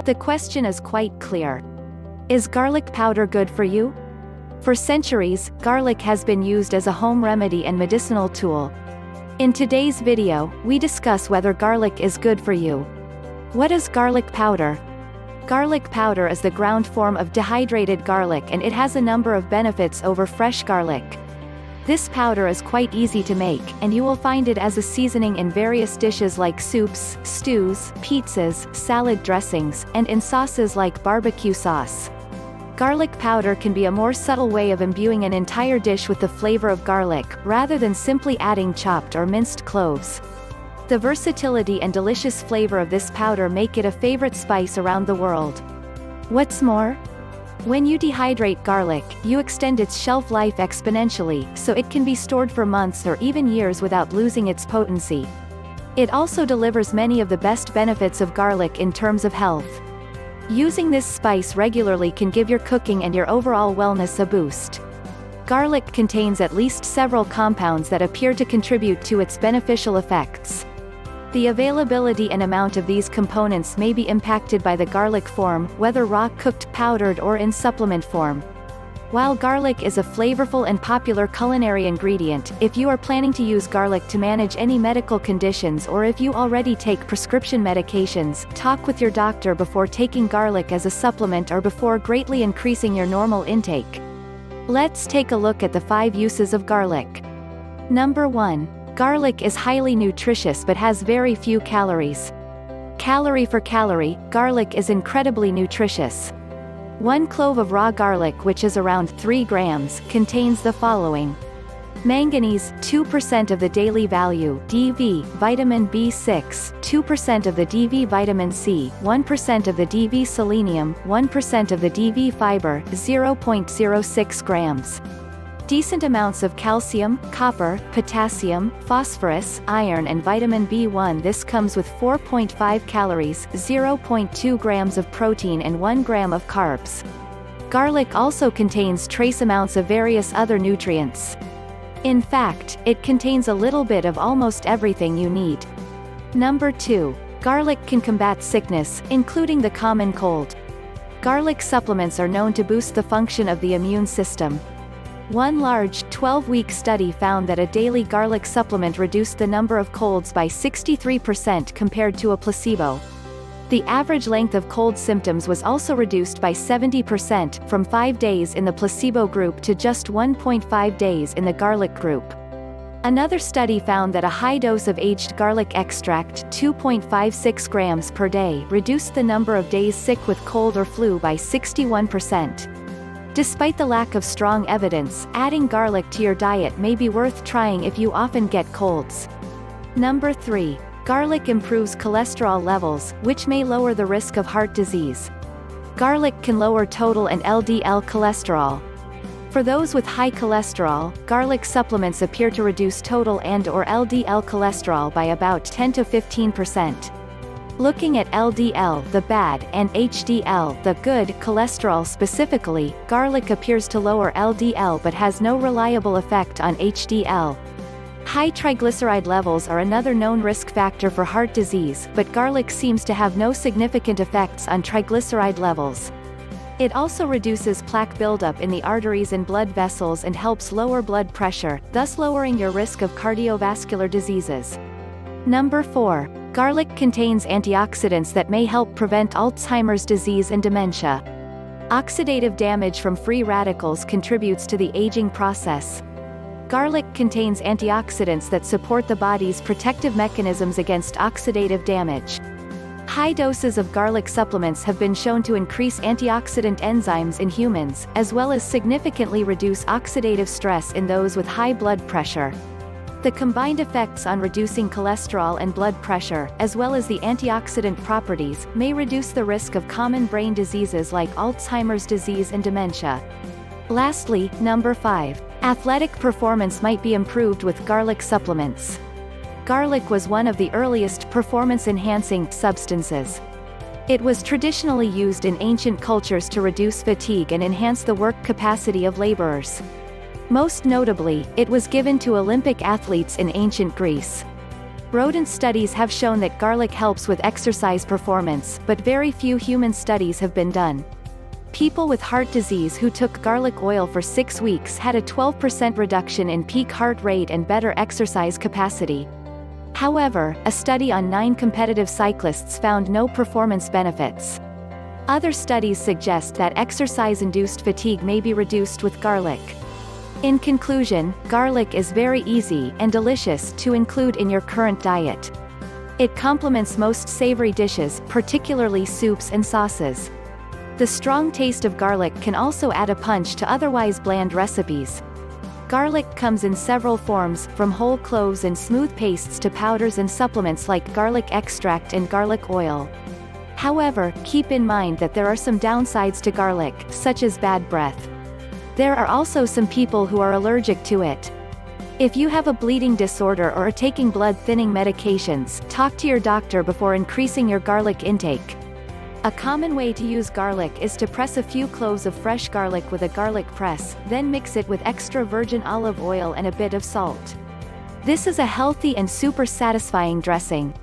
The question is quite clear. Is garlic powder good for you? For centuries, garlic has been used as a home remedy and medicinal tool. In today's video, we discuss whether garlic is good for you. What is garlic powder? Garlic powder is the ground form of dehydrated garlic, and it has a number of benefits over fresh garlic. This powder is quite easy to make, and you will find it as a seasoning in various dishes like soups, stews, pizzas, salad dressings, and in sauces like barbecue sauce. Garlic powder can be a more subtle way of imbuing an entire dish with the flavor of garlic, rather than simply adding chopped or minced cloves. The versatility and delicious flavor of this powder make it a favorite spice around the world. What's more? When you dehydrate garlic, you extend its shelf life exponentially, so it can be stored for months or even years without losing its potency. It also delivers many of the best benefits of garlic in terms of health. Using this spice regularly can give your cooking and your overall wellness a boost. Garlic contains at least several compounds that appear to contribute to its beneficial effects. The availability and amount of these components may be impacted by the garlic form, whether raw, cooked, powdered, or in supplement form. While garlic is a flavorful and popular culinary ingredient, if you are planning to use garlic to manage any medical conditions or if you already take prescription medications, talk with your doctor before taking garlic as a supplement or before greatly increasing your normal intake. Let's take a look at the 5 uses of garlic. Number 1. Garlic is highly nutritious but has very few calories. Calorie for calorie, garlic is incredibly nutritious. 1 clove of raw garlic, which is around 3 grams, contains the following: manganese, 2% of the daily value, DV, vitamin B6, 2% of the DV vitamin C, 1% of the DV selenium, 1% of the DV fiber, 0.06 grams. Decent amounts of calcium, copper, potassium, phosphorus, iron and vitamin B1. This comes with 4.5 calories, 0.2 grams of protein and 1 gram of carbs. Garlic also contains trace amounts of various other nutrients. In fact, it contains a little bit of almost everything you need. Number 2. Garlic can combat sickness, including the common cold. Garlic supplements are known to boost the function of the immune system. One large, 12-week study found that a daily garlic supplement reduced the number of colds by 63% compared to a placebo. The average length of cold symptoms was also reduced by 70%, from 5 days in the placebo group to just 1.5 days in the garlic group. Another study found that a high dose of aged garlic extract, 2.56 grams per day, reduced the number of days sick with cold or flu by 61%. Despite the lack of strong evidence, adding garlic to your diet may be worth trying if you often get colds. Number 3. Garlic improves cholesterol levels, which may lower the risk of heart disease. Garlic can lower total and LDL cholesterol. For those with high cholesterol, garlic supplements appear to reduce total and/or LDL cholesterol by about 10 to 15%. Looking at LDL, the bad, and HDL, the good, cholesterol specifically, garlic appears to lower LDL but has no reliable effect on HDL. High triglyceride levels are another known risk factor for heart disease, but garlic seems to have no significant effects on triglyceride levels. It also reduces plaque buildup in the arteries and blood vessels and helps lower blood pressure, thus lowering your risk of cardiovascular diseases. Number 4. Garlic contains antioxidants that may help prevent Alzheimer's disease and dementia. Oxidative damage from free radicals contributes to the aging process. Garlic contains antioxidants that support the body's protective mechanisms against oxidative damage. High doses of garlic supplements have been shown to increase antioxidant enzymes in humans, as well as significantly reduce oxidative stress in those with high blood pressure. The combined effects on reducing cholesterol and blood pressure, as well as the antioxidant properties, may reduce the risk of common brain diseases like Alzheimer's disease and dementia. Lastly, number 5. Athletic performance might be improved with garlic supplements. Garlic was one of the earliest performance-enhancing substances. It was traditionally used in ancient cultures to reduce fatigue and enhance the work capacity of laborers. Most notably, it was given to Olympic athletes in ancient Greece. Rodent studies have shown that garlic helps with exercise performance, but very few human studies have been done. People with heart disease who took garlic oil for 6 weeks had a 12% reduction in peak heart rate and better exercise capacity. However, a study on 9 competitive cyclists found no performance benefits. Other studies suggest that exercise-induced fatigue may be reduced with garlic. In conclusion, garlic is very easy and delicious to include in your current diet. It complements most savory dishes, particularly soups and sauces. The strong taste of garlic can also add a punch to otherwise bland recipes. Garlic comes in several forms, from whole cloves and smooth pastes to powders and supplements like garlic extract and garlic oil. However, keep in mind that there are some downsides to garlic, such as bad breath. There are also some people who are allergic to it. If you have a bleeding disorder or are taking blood-thinning medications, talk to your doctor before increasing your garlic intake. A common way to use garlic is to press a few cloves of fresh garlic with a garlic press, then mix it with extra virgin olive oil and a bit of salt. This is a healthy and super satisfying dressing.